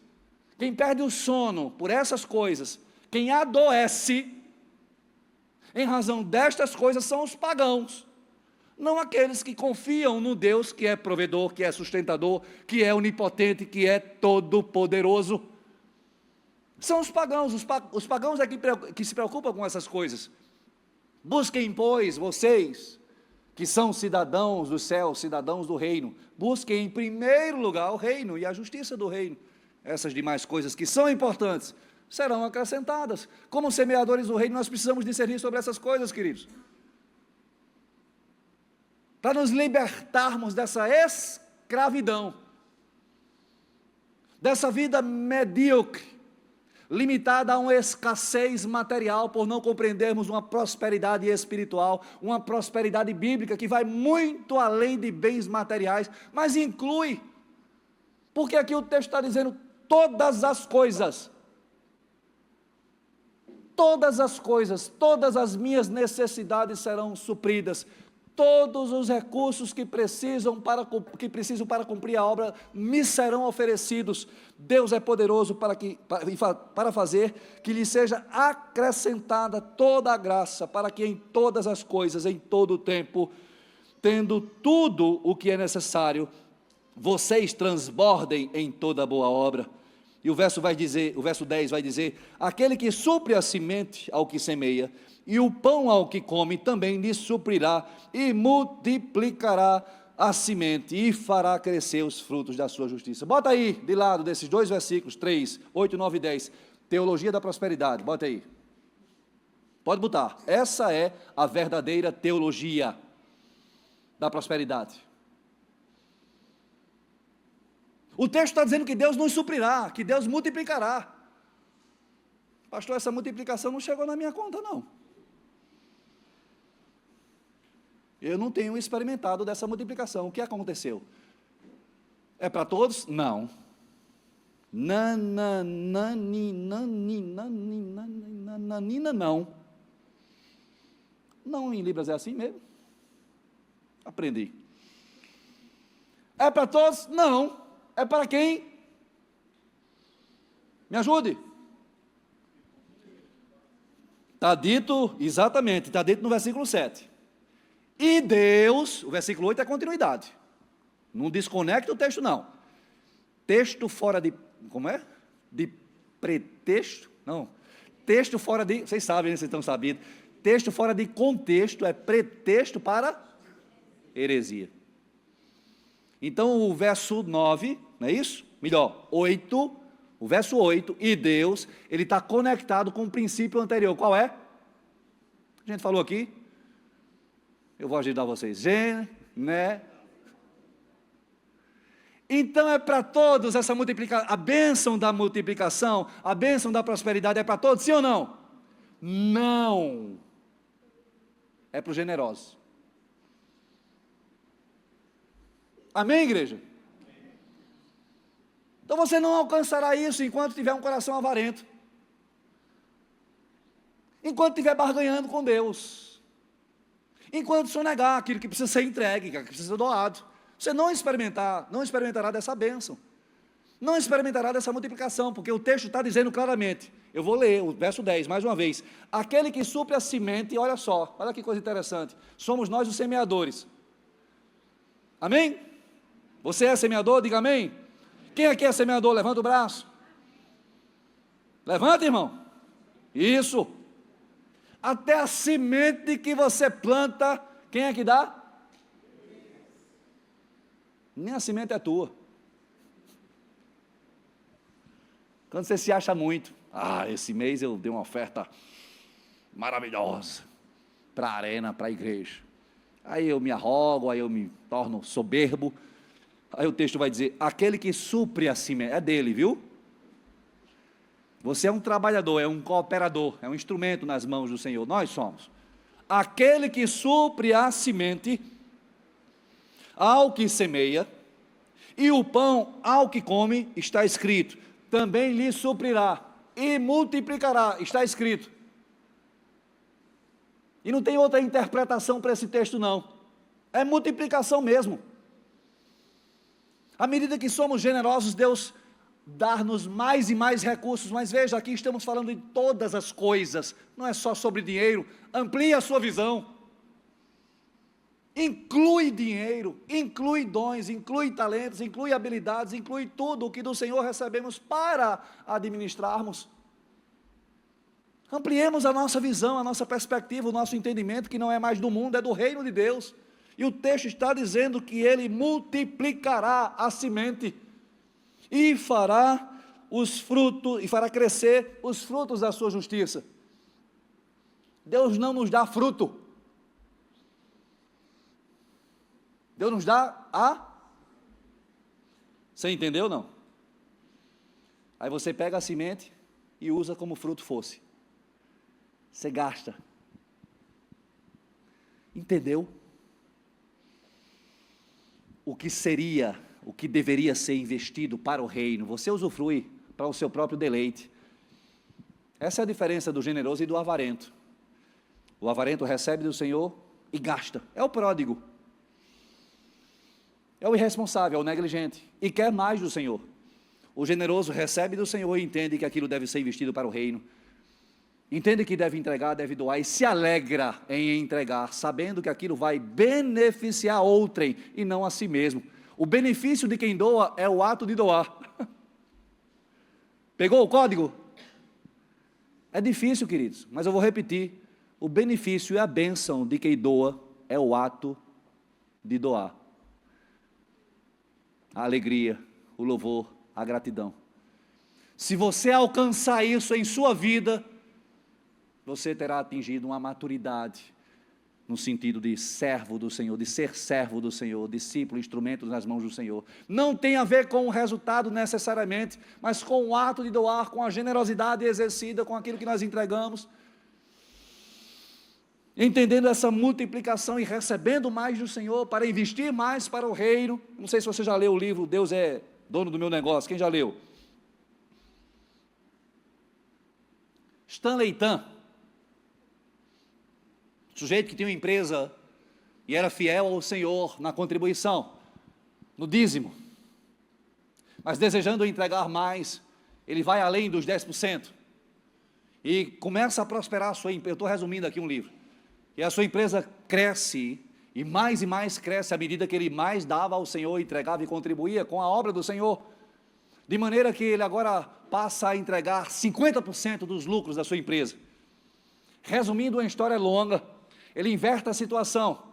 quem perde o sono por essas coisas, quem adoece em razão destas coisas são os pagãos, não aqueles que confiam no Deus que é provedor, que é sustentador, que é onipotente, que é todo-poderoso. São os pagãos, os pagãos é que se preocupam com essas coisas. Busquem, pois, vocês, que são cidadãos do céu, cidadãos do reino, busquem em primeiro lugar o reino e a justiça do reino. Essas demais coisas que são importantes serão acrescentadas. Como semeadores do reino, nós precisamos discernir sobre essas coisas, queridos, para nos libertarmos dessa escravidão, dessa vida medíocre, limitada a uma escassez material, por não compreendermos uma prosperidade espiritual, uma prosperidade bíblica que vai muito além de bens materiais, mas inclui, porque aqui o texto está dizendo todas as coisas, todas as minhas necessidades serão supridas, todos os recursos que precisam para cumprir a obra me serão oferecidos. Deus é poderoso para fazer que lhe seja acrescentada toda a graça, para que em todas as coisas, em todo o tempo, tendo tudo o que é necessário, vocês transbordem em toda boa obra. E o verso 10 vai dizer: aquele que supre a semente ao que semeia, e o pão ao que come, também lhe suprirá e multiplicará a semente e fará crescer os frutos da sua justiça. Bota aí, de lado desses dois versículos, 3, 8, 9 e 10, teologia da prosperidade, bota aí. Pode botar, essa é a verdadeira teologia da prosperidade. O texto está dizendo que Deus nos suprirá, que Deus multiplicará. Pastor, essa multiplicação não chegou na minha conta, não. Eu não tenho experimentado dessa multiplicação. O que aconteceu? É para todos? Não. Nananina, não. Não, em Libras é assim mesmo? Aprendi. É para todos? Não. É para quem? Me ajude. Está dito, exatamente, está dito no versículo 7. E Deus, o versículo 8 é continuidade. Não desconecta o texto, não. Texto fora de, como é? De pretexto? Não. Texto fora de, vocês sabem, vocês estão sabendo. Texto fora de contexto é pretexto para heresia. Então o verso 9, não é isso? Melhor, 8, o verso 8, e Deus, ele está conectado com o princípio anterior. Qual é? A gente falou aqui. Eu vou ajudar vocês. Então é para todos essa multiplicação, a bênção da multiplicação, a bênção da prosperidade é para todos, sim ou não? Não. É para os generosos. Amém, igreja? Então você não alcançará isso enquanto tiver um coração avarento. Enquanto estiver barganhando com Deus. Enquanto sonegar aquilo que precisa ser entregue, que precisa ser doado. Você não experimentará dessa bênção. Não experimentará dessa multiplicação, porque o texto está dizendo claramente. Eu vou ler o verso 10, mais uma vez. Aquele que supre a semente, olha só, olha que coisa interessante. Somos nós os semeadores. Amém? Você é semeador? Diga amém. Quem aqui é semeador? Levanta o braço. Levanta, irmão. Isso. Até a semente que você planta, quem é que dá? Nem a semente é tua. Quando você se acha muito, esse mês eu dei uma oferta maravilhosa para a arena, para a igreja. Aí eu me arrogo, aí eu me torno soberbo. Aí o texto vai dizer, aquele que supre a semente, é dele, viu? Você é um trabalhador, é um cooperador, é um instrumento nas mãos do Senhor, nós somos. Aquele que supre a semente ao que semeia, e o pão ao que come, está escrito, também lhe suprirá, e multiplicará, está escrito. E não tem outra interpretação para esse texto não, é multiplicação mesmo. À medida que somos generosos, Deus dá-nos mais e mais recursos, mas veja, aqui estamos falando de todas as coisas, não é só sobre dinheiro, amplie a sua visão, inclui dinheiro, inclui dons, inclui talentos, inclui habilidades, inclui tudo o que do Senhor recebemos para administrarmos. Ampliemos a nossa visão, a nossa perspectiva, o nosso entendimento, que não é mais do mundo, é do reino de Deus. E o texto está dizendo que Ele multiplicará a semente e fará os frutos, e fará crescer os frutos da sua justiça. Deus não nos dá fruto. Deus nos dá Você entendeu ou não? Aí você pega a semente e usa como fruto fosse. Você gasta. Entendeu? O que seria, o que deveria ser investido para o reino, você usufrui para o seu próprio deleite. Essa é a diferença do generoso e do avarento. O avarento recebe do Senhor e gasta, é o pródigo, é o irresponsável, é o negligente, e quer mais do Senhor. O generoso recebe do Senhor e entende que aquilo deve ser investido para o reino, entende que deve entregar, deve doar, e se alegra em entregar, sabendo que aquilo vai beneficiar outrem, e não a si mesmo. O benefício de quem doa é o ato de doar. Pegou o código? É difícil, queridos, mas eu vou repetir. O benefício e a bênção de quem doa é o ato de doar. A alegria, o louvor, a gratidão. Se você alcançar isso em sua vida, você terá atingido uma maturidade, no sentido de servo do Senhor, de ser servo do Senhor, discípulo, instrumento nas mãos do Senhor. Não tem a ver com o resultado necessariamente, mas com o ato de doar, com a generosidade exercida, com aquilo que nós entregamos. Entendendo essa multiplicação e recebendo mais do Senhor, para investir mais para o reino. Não sei se você já leu o livro Deus é Dono do Meu Negócio, quem já leu? Stanley Tan, sujeito que tinha uma empresa e era fiel ao Senhor na contribuição, no dízimo, mas desejando entregar mais, ele vai além dos 10%, e começa a prosperar a sua empresa. Eu estou resumindo aqui um livro, e a sua empresa cresce, e mais cresce à medida que ele mais dava ao Senhor, entregava e contribuía com a obra do Senhor, de maneira que ele agora passa a entregar 50% dos lucros da sua empresa. Resumindo, uma história longa, ele inverte a situação.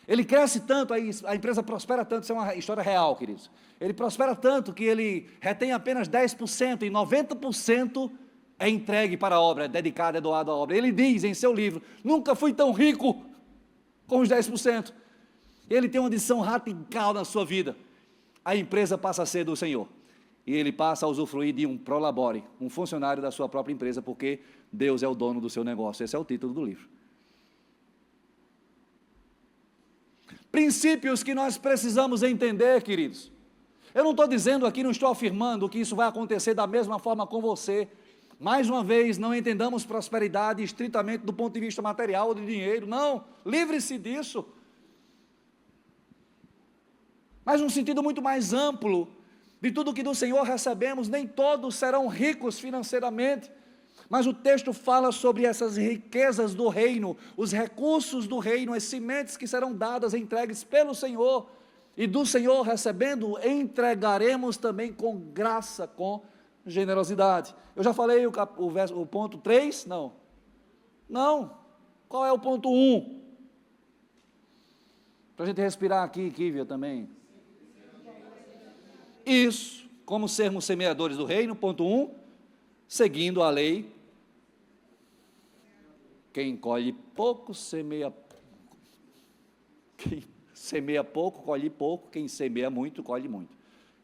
Ele cresce tanto, a empresa prospera tanto, isso é uma história real, queridos. Ele prospera tanto que ele retém apenas 10% e 90% é entregue para a obra, é dedicado, é doado à obra. Ele diz em seu livro: nunca fui tão rico com os 10%. Ele tem uma decisão radical na sua vida. A empresa passa a ser do Senhor. E ele passa a usufruir de um prolabore, um funcionário da sua própria empresa, porque Deus é o dono do seu negócio. Esse é o título do livro. Princípios que nós precisamos entender, queridos. Eu não estou dizendo aqui, não estou afirmando que isso vai acontecer da mesma forma com você. Mais uma vez, não entendamos prosperidade estritamente do ponto de vista material ou de dinheiro. Não, livre-se disso. Mas num sentido muito mais amplo, de tudo que do Senhor recebemos, nem todos serão ricos financeiramente, mas o texto fala sobre essas riquezas do reino, os recursos do reino, as sementes que serão dadas, entregues pelo Senhor, e do Senhor recebendo, entregaremos também com graça, com generosidade. Eu já falei o ponto 3? Não. Qual é o ponto 1? Para a gente respirar aqui, Kívia, também. Isso, como sermos semeadores do reino, ponto 1, seguindo a lei. Quem colhe pouco, semeia. Quem semeia pouco, colhe pouco. Quem semeia muito, colhe muito.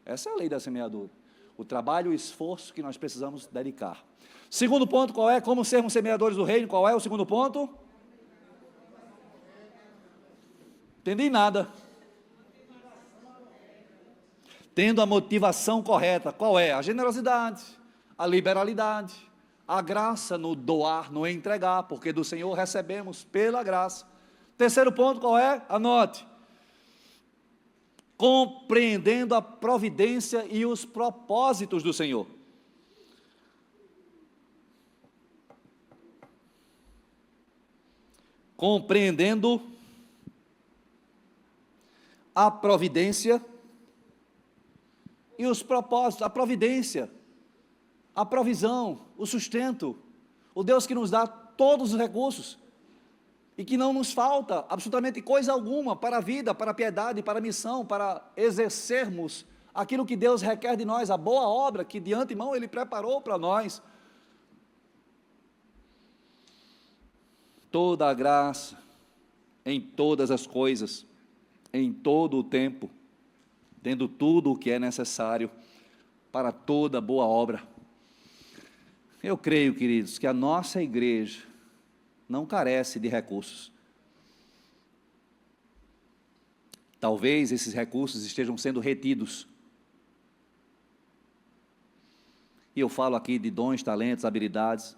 Essa é a lei da semeadura. O trabalho e o esforço que nós precisamos dedicar. Segundo ponto, qual é? Como sermos semeadores do reino, qual é o segundo ponto? Entendi nada. Tendo a motivação correta, qual é? A generosidade, a liberalidade, a graça no doar, no entregar, porque do Senhor recebemos pela graça. Terceiro ponto, qual é? Anote. Compreendendo a providência e os propósitos do Senhor. Compreendendo a providência e os propósitos, a providência, a provisão, o sustento, o Deus que nos dá todos os recursos e que não nos falta absolutamente coisa alguma para a vida, para a piedade, para a missão, para exercermos aquilo que Deus requer de nós, a boa obra que de antemão Ele preparou para nós. Toda a graça, em todas as coisas, em todo o tempo, tendo tudo o que é necessário para toda boa obra. Eu creio, queridos, que a nossa igreja não carece de recursos. Talvez esses recursos estejam sendo retidos. E eu falo aqui de dons, talentos, habilidades.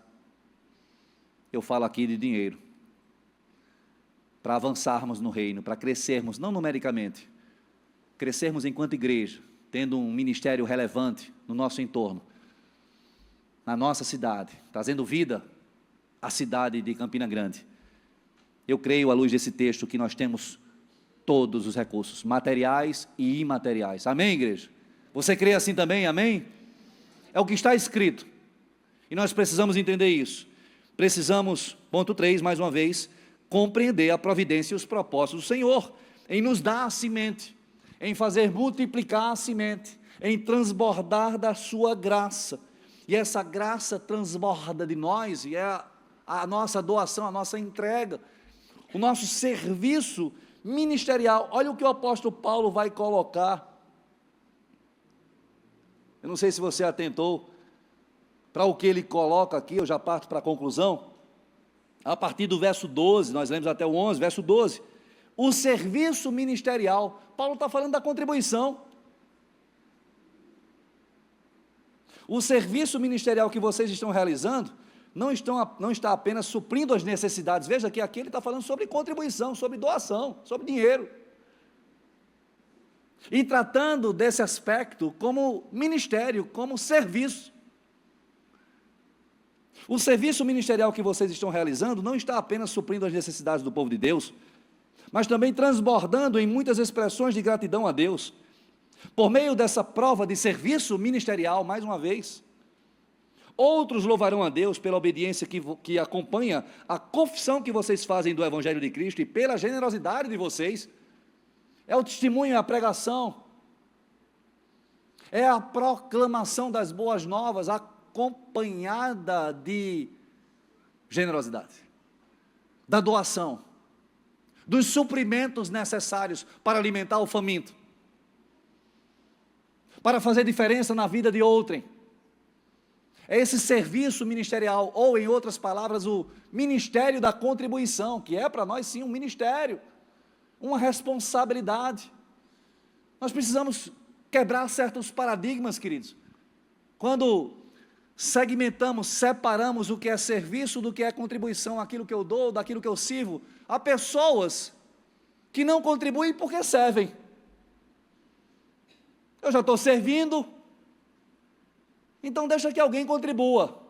Eu falo aqui de dinheiro. Para avançarmos no reino, para crescermos, não numericamente, crescermos enquanto igreja, tendo um ministério relevante no nosso entorno, na nossa cidade, trazendo vida à cidade de Campina Grande. Eu creio, à luz desse texto, que nós temos todos os recursos, materiais e imateriais. Amém, igreja? Você crê assim também? Amém? É o que está escrito. E nós precisamos entender isso. Precisamos, ponto 3, mais uma vez, compreender a providência e os propósitos do Senhor, em nos dar a semente, em fazer multiplicar a semente, em transbordar da sua graça, e essa graça transborda de nós, e é a nossa doação, a nossa entrega, o nosso serviço ministerial. Olha o que o apóstolo Paulo vai colocar, eu não sei se você atentou, para o que ele coloca aqui, eu já parto para a conclusão, a partir do verso 12, nós lemos até o 11, verso 12, o serviço ministerial. Paulo está falando da contribuição. O serviço ministerial que vocês estão realizando não está apenas suprindo as necessidades. Veja que aqui ele está falando sobre contribuição, sobre doação, sobre dinheiro. E tratando desse aspecto como ministério, como serviço. O serviço ministerial que vocês estão realizando não está apenas suprindo as necessidades do povo de Deus, mas também transbordando em muitas expressões de gratidão a Deus, por meio dessa prova de serviço ministerial, mais uma vez. Outros louvarão a Deus pela obediência que acompanha a confissão que vocês fazem do Evangelho de Cristo e pela generosidade de vocês. é o testemunho, é a pregação, é a proclamação das boas novas, acompanhada de generosidade, da doação, dos suprimentos necessários para alimentar o faminto, para fazer diferença na vida de outrem. É esse serviço ministerial, ou em outras palavras, o ministério da contribuição, que é para nós sim um ministério, uma responsabilidade. Nós precisamos quebrar certos paradigmas, queridos. Quando segmentamos, separamos o que é serviço do que é contribuição, aquilo que eu dou, daquilo que eu sirvo, há pessoas que não contribuem porque servem. Eu já estou servindo, então deixa que alguém contribua,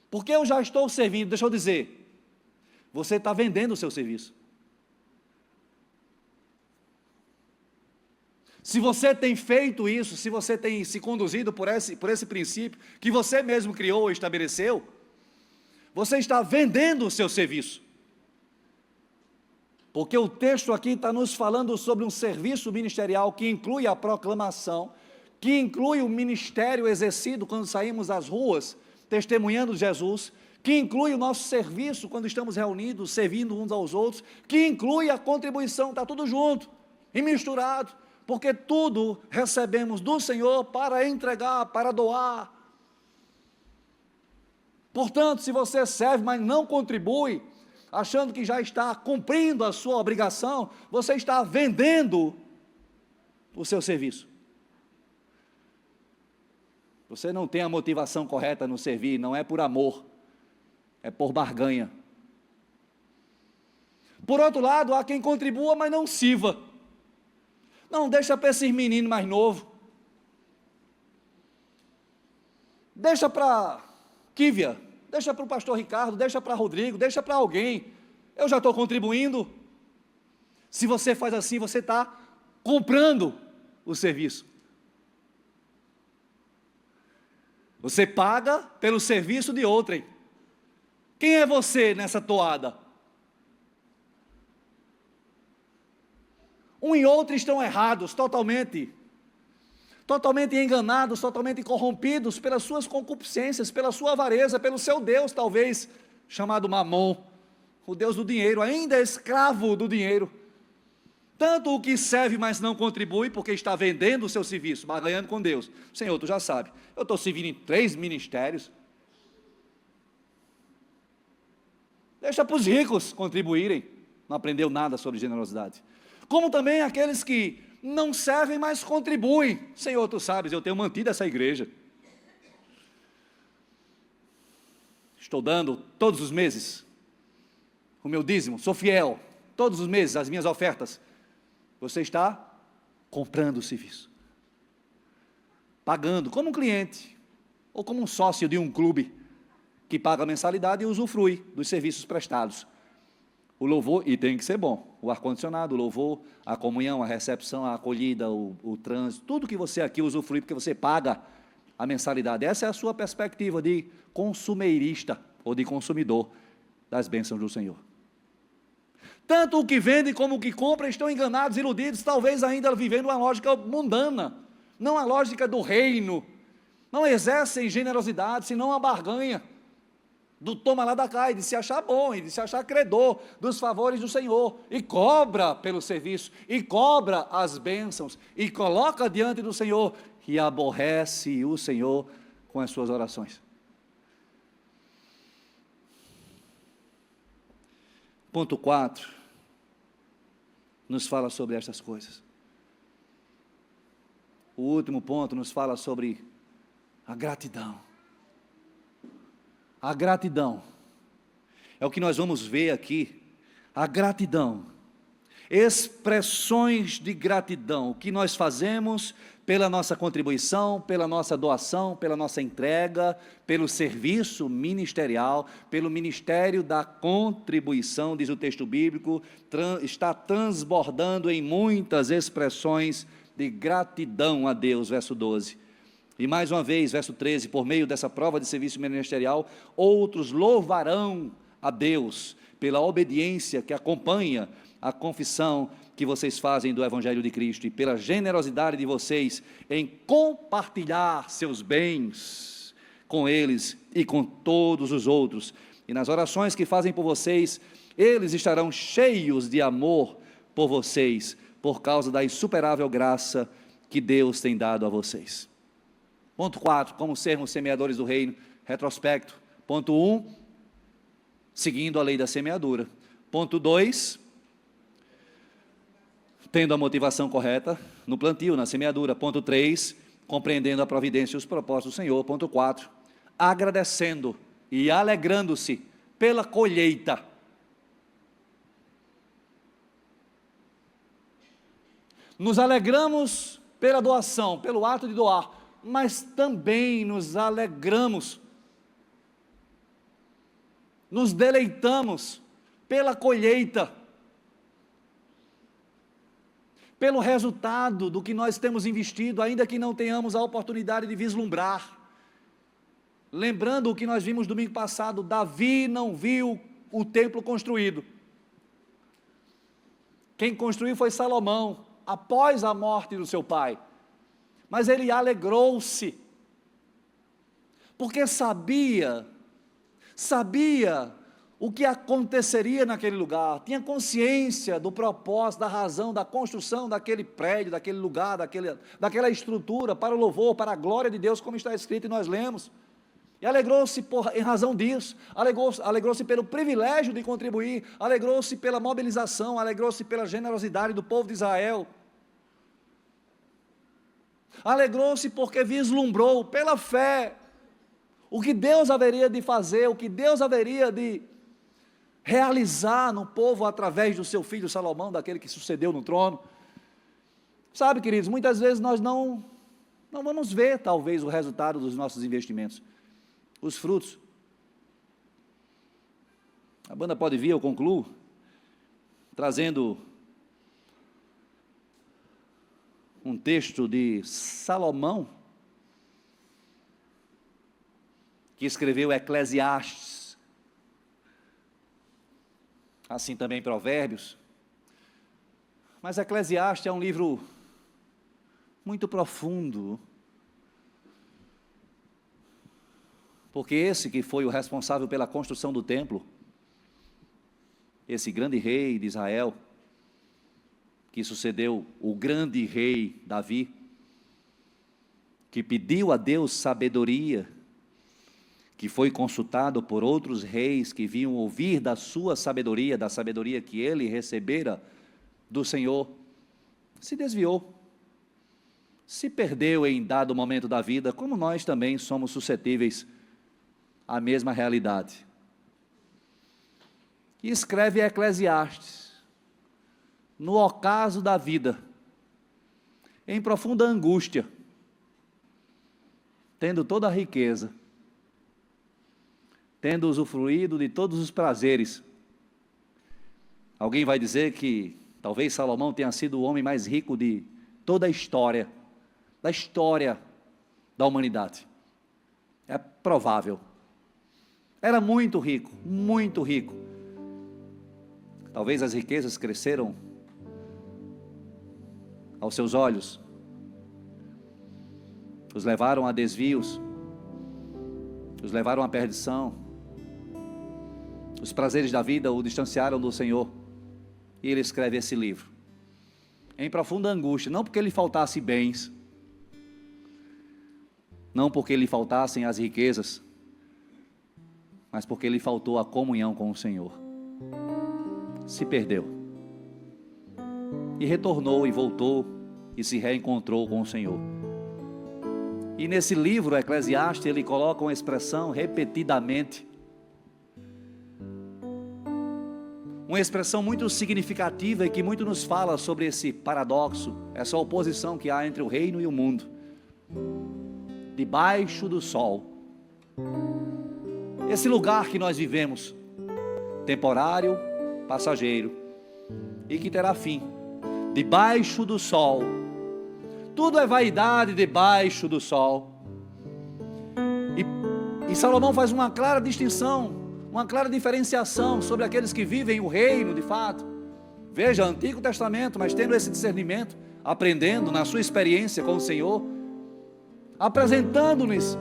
porque eu já estou servindo. Deixa eu dizer, você está vendendo o seu serviço. Se você tem feito isso, se você tem se conduzido por esse princípio, que você mesmo criou ou estabeleceu, você está vendendo o seu serviço. Porque o texto aqui está nos falando sobre um serviço ministerial que inclui a proclamação, que inclui o ministério exercido quando saímos às ruas, testemunhando Jesus, que inclui o nosso serviço quando estamos reunidos, servindo uns aos outros, que inclui a contribuição, está tudo junto e misturado, porque tudo recebemos do Senhor para entregar, para doar. Portanto, se você serve, mas não contribui, achando que já está cumprindo a sua obrigação, você está vendendo o seu serviço. Você não tem a motivação correta no servir, não é por amor, é por barganha. Por outro lado, há quem contribua, mas não sirva. Não, deixa para esses meninos mais novos. Deixa para Kívia, deixa para o pastor Ricardo, deixa para Rodrigo, deixa para alguém. Eu já estou contribuindo. Se você faz assim, você está comprando o serviço. Você paga pelo serviço de outrem. Quem é você nessa toada? Um e outro estão errados, totalmente enganados, totalmente corrompidos pelas suas concupiscências, pela sua avareza, pelo seu Deus, talvez, chamado Mamon, o Deus do dinheiro, ainda escravo do dinheiro. Tanto o que serve, mas não contribui, porque está vendendo o seu serviço, barganhando com Deus. Senhor, tu já sabe, eu estou servindo em 3 ministérios. Deixa para os ricos contribuírem. Não aprendeu nada sobre generosidade. Como também aqueles que não servem, mas contribuem. Senhor, tu sabes, eu tenho mantido essa igreja. Estou dando todos os meses o meu dízimo, sou fiel, todos os meses as minhas ofertas. Você está comprando o serviço, pagando como um cliente, ou como um sócio de um clube, que paga a mensalidade e usufrui dos serviços prestados. O louvor, e tem que ser bom, o ar-condicionado, o louvor, a comunhão, a recepção, a acolhida, o trânsito, tudo que você aqui usufrui, porque você paga a mensalidade. Essa é a sua perspectiva de consumeirista, ou de consumidor das bênçãos do Senhor. Tanto o que vende como o que compra estão enganados, iludidos, talvez ainda vivendo uma lógica mundana, não a lógica do reino, não exercem generosidade, senão a barganha, do toma lá da cá, e de se achar bom, e de se achar credor dos favores do Senhor, e cobra pelo serviço, e cobra as bênçãos, e coloca diante do Senhor, e aborrece o Senhor com as suas orações. Ponto 4, nos fala sobre estas coisas. O último ponto nos fala sobre a gratidão. A gratidão, é o que nós vamos ver aqui, a gratidão, expressões de gratidão, o que nós fazemos pela nossa contribuição, pela nossa doação, pela nossa entrega, pelo serviço ministerial, pelo ministério da contribuição, diz o texto bíblico, está transbordando em muitas expressões de gratidão a Deus, verso 12. E mais uma vez, verso 13, por meio dessa prova de serviço ministerial, outros louvarão a Deus pela obediência que acompanha a confissão que vocês fazem do Evangelho de Cristo e pela generosidade de vocês em compartilhar seus bens com eles e com todos os outros. E nas orações que fazem por vocês, eles estarão cheios de amor por vocês, por causa da insuperável graça que Deus tem dado a vocês. Ponto 4, como sermos semeadores do reino, retrospecto. Ponto 1, seguindo a lei da semeadura. Ponto 2, tendo a motivação correta no plantio, na semeadura. Ponto 3, compreendendo a providência e os propósitos do Senhor. Ponto 4, agradecendo e alegrando-se pela colheita. Nos alegramos pela doação, pelo ato de doar, mas também nos alegramos, nos deleitamos pela colheita, pelo resultado do que nós temos investido, ainda que não tenhamos a oportunidade de vislumbrar. Lembrando o que nós vimos domingo passado, Davi não viu o templo construído. Quem construiu foi Salomão, após a morte do seu pai. Mas ele alegrou-se, porque sabia o que aconteceria naquele lugar, tinha consciência do propósito, da razão, da construção daquele prédio, daquele lugar, daquela estrutura, para o louvor, para a glória de Deus, como está escrito e nós lemos. E alegrou-se em razão disso, alegrou-se pelo privilégio de contribuir, alegrou-se pela mobilização, alegrou-se pela generosidade do povo de Israel. Alegrou-se porque vislumbrou pela fé o que Deus haveria de fazer, o que Deus haveria de realizar no povo através do seu filho Salomão, daquele que sucedeu no trono. Sabe, queridos, muitas vezes nós não vamos ver talvez o resultado dos nossos investimentos, os frutos. A banda pode vir, eu concluo, trazendo um texto de Salomão, que escreveu Eclesiastes, assim também Provérbios. Mas Eclesiastes é um livro muito profundo, porque esse que foi o responsável pela construção do templo, esse grande rei de Israel, que sucedeu o grande rei Davi, que pediu a Deus sabedoria, que foi consultado por outros reis que vinham ouvir da sua sabedoria, da sabedoria que ele recebera do Senhor, se desviou, se perdeu em dado momento da vida, como nós também somos suscetíveis à mesma realidade. E escreve Eclesiastes, no ocaso da vida, em profunda angústia, tendo toda a riqueza, tendo usufruído de todos os prazeres. Alguém vai dizer que talvez Salomão tenha sido o homem mais rico de toda a história, da humanidade. É provável. Era muito rico, muito rico. Talvez as riquezas cresceram aos seus olhos, os levaram a desvios, os levaram à perdição, os prazeres da vida o distanciaram do Senhor, e ele escreve esse livro, em profunda angústia, não porque lhe faltasse bens, não porque lhe faltassem as riquezas, mas porque lhe faltou a comunhão com o Senhor, se perdeu, e retornou e voltou e se reencontrou com o Senhor. E nesse livro, Eclesiastes, ele coloca uma expressão repetidamente, uma expressão muito significativa e que muito nos fala sobre esse paradoxo, essa oposição que há entre o reino e o mundo. Debaixo do sol, esse lugar que nós vivemos, temporário, passageiro, e que terá fim. Debaixo do sol, tudo é vaidade debaixo do sol. E Salomão faz uma clara distinção, uma clara diferenciação sobre aqueles que vivem o reino de fato, Veja, Antigo Testamento, mas tendo esse discernimento, aprendendo na sua experiência com o Senhor, apresentando-nos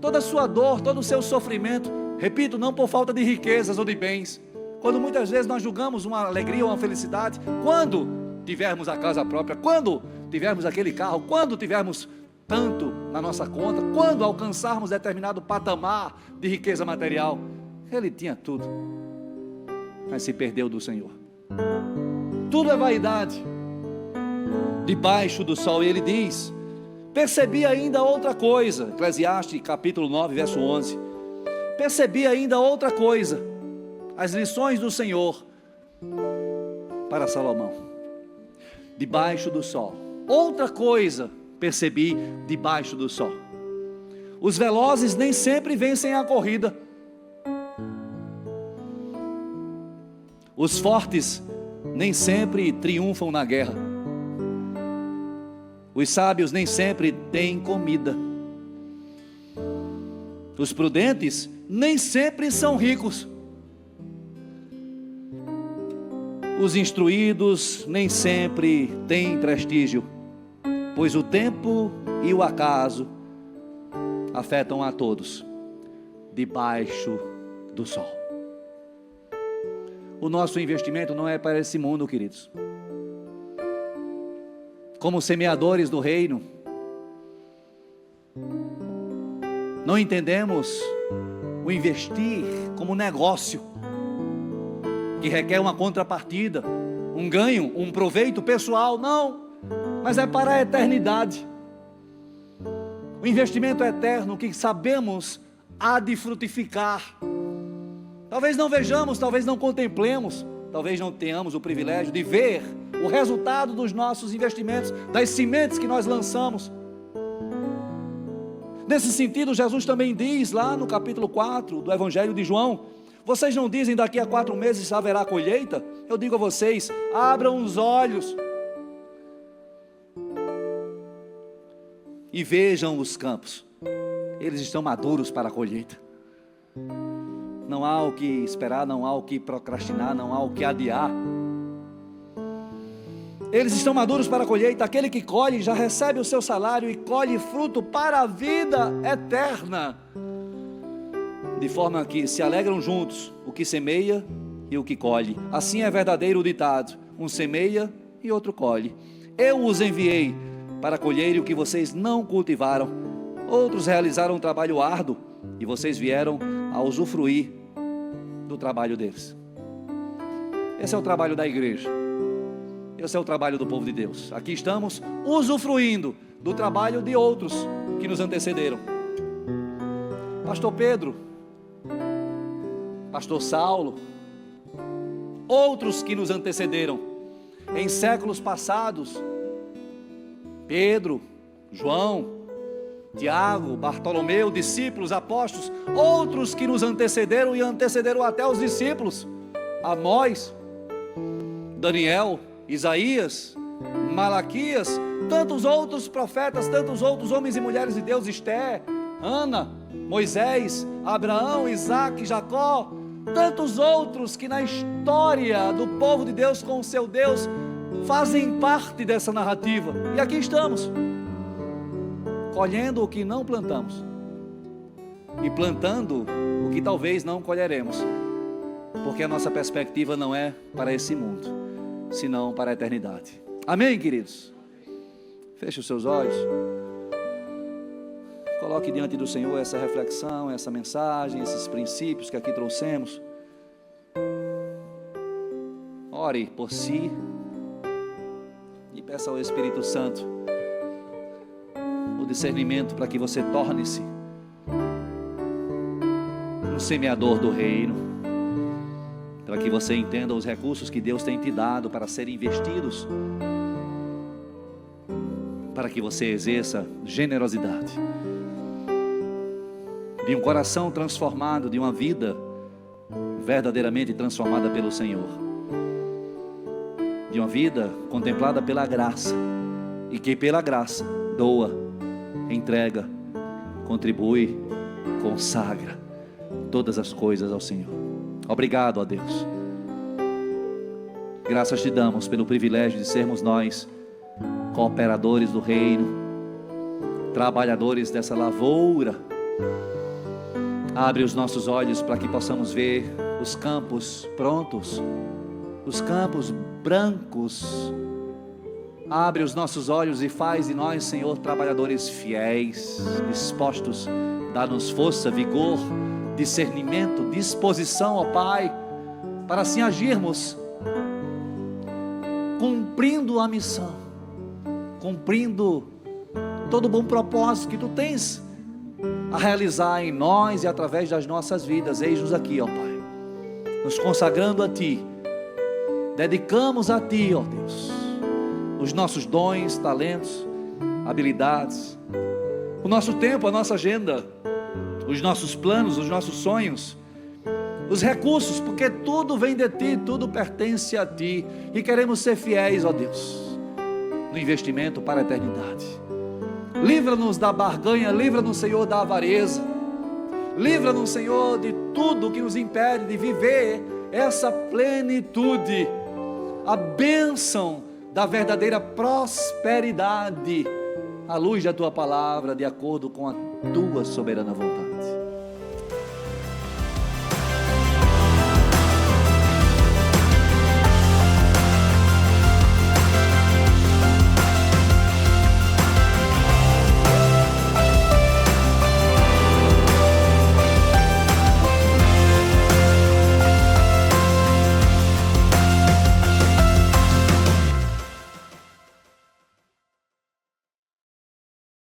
toda a sua dor, todo o seu sofrimento, repito, não por falta de riquezas ou de bens, quando muitas vezes nós julgamos uma alegria ou uma felicidade, quando tivermos a casa própria, quando tivermos aquele carro, quando tivermos tanto na nossa conta, quando alcançarmos determinado patamar de riqueza material. Ele tinha tudo, mas se perdeu do Senhor. Tudo é vaidade debaixo do sol. E ele diz: percebi ainda outra coisa, Eclesiastes capítulo 9, verso 11, percebi ainda outra coisa, as lições do Senhor para Salomão, debaixo do sol. Outra coisa percebi debaixo do sol: os velozes nem sempre vencem a corrida, os fortes nem sempre triunfam na guerra, os sábios nem sempre têm comida, os prudentes nem sempre são ricos, os instruídos nem sempre têm prestígio, pois o tempo e o acaso afetam a todos debaixo do sol. O nosso investimento não é para esse mundo, queridos. Como semeadores do reino, não entendemos o investir como negócio, que requer uma contrapartida, um ganho, um proveito pessoal. Não, mas é para a eternidade. O investimento eterno que sabemos há de frutificar. Talvez não vejamos, talvez não contemplemos, talvez não tenhamos o privilégio de ver o resultado dos nossos investimentos, das sementes que nós lançamos. Nesse sentido, Jesus também diz lá no capítulo 4 do Evangelho de João: vocês não dizem daqui a 4 meses haverá colheita? Eu digo a vocês, abram os olhos e vejam os campos, eles estão maduros para a colheita. Não há o que esperar, não há o que procrastinar, não há o que adiar. Eles estão maduros para a colheita. Aquele que colhe já recebe o seu salário e colhe fruto para a vida eterna, de forma que se alegram juntos o que semeia e o que colhe. Assim é verdadeiro o ditado: um semeia e outro colhe. Eu os enviei para colher o que vocês não cultivaram. Outros realizaram um trabalho árduo e vocês vieram a usufruir do trabalho deles. Esse é o trabalho da igreja, esse é o trabalho do povo de Deus. Aqui estamos usufruindo do trabalho de outros que nos antecederam. Pastor Pedro, Pastor Saulo, outros que nos antecederam em séculos passados, Pedro, João, Tiago, Bartolomeu, discípulos, apóstolos, outros que nos antecederam e antecederam até os discípulos, Amós, Daniel, Isaías, Malaquias, tantos outros profetas, tantos outros homens e mulheres de Deus, Esther, Ana, Moisés, Abraão, Isaac, Jacó, tantos outros que na história do povo de Deus com o seu Deus fazem parte dessa narrativa. E aqui estamos, colhendo o que não plantamos e plantando o que talvez não colheremos, porque a nossa perspectiva não é para esse mundo, senão para a eternidade. Amém, queridos? Feche os seus olhos, coloque diante do Senhor essa reflexão, essa mensagem, esses princípios que aqui trouxemos. Ore por si e peça ao Espírito Santo o discernimento para que você torne-se um semeador do reino, para que você entenda os recursos que Deus tem te dado para serem investidos, para que você exerça generosidade, de um coração transformado, de uma vida verdadeiramente transformada pelo Senhor, de uma vida contemplada pela graça, e que pela graça doa, entrega, contribui, consagra todas as coisas ao Senhor. Obrigado a Deus Graças te damos pelo privilégio de sermos nós, cooperadores do reino, trabalhadores dessa lavoura. Abre os nossos olhos para que possamos ver os campos prontos, os campos brancos. Abre os nossos olhos e faz de nós, Senhor, trabalhadores fiéis, dispostos. Dá-nos força, vigor, discernimento, disposição, ó Pai, para assim agirmos, cumprindo a missão, cumprindo todo o bom propósito que Tu tens a realizar em nós e através das nossas vidas. Eis-nos aqui, ó Pai, nos consagrando a Ti, dedicamos a Ti, ó Deus, os nossos dons, talentos, habilidades, o nosso tempo, a nossa agenda, os nossos planos, os nossos sonhos, os recursos, porque tudo vem de Ti, tudo pertence a Ti, e queremos ser fiéis, ó Deus, no investimento para a eternidade. Livra-nos da barganha, livra-nos, Senhor, da avareza, livra-nos, Senhor, de tudo que nos impede de viver essa plenitude, a bênção da verdadeira prosperidade, à luz da Tua palavra, de acordo com a Tua soberana vontade.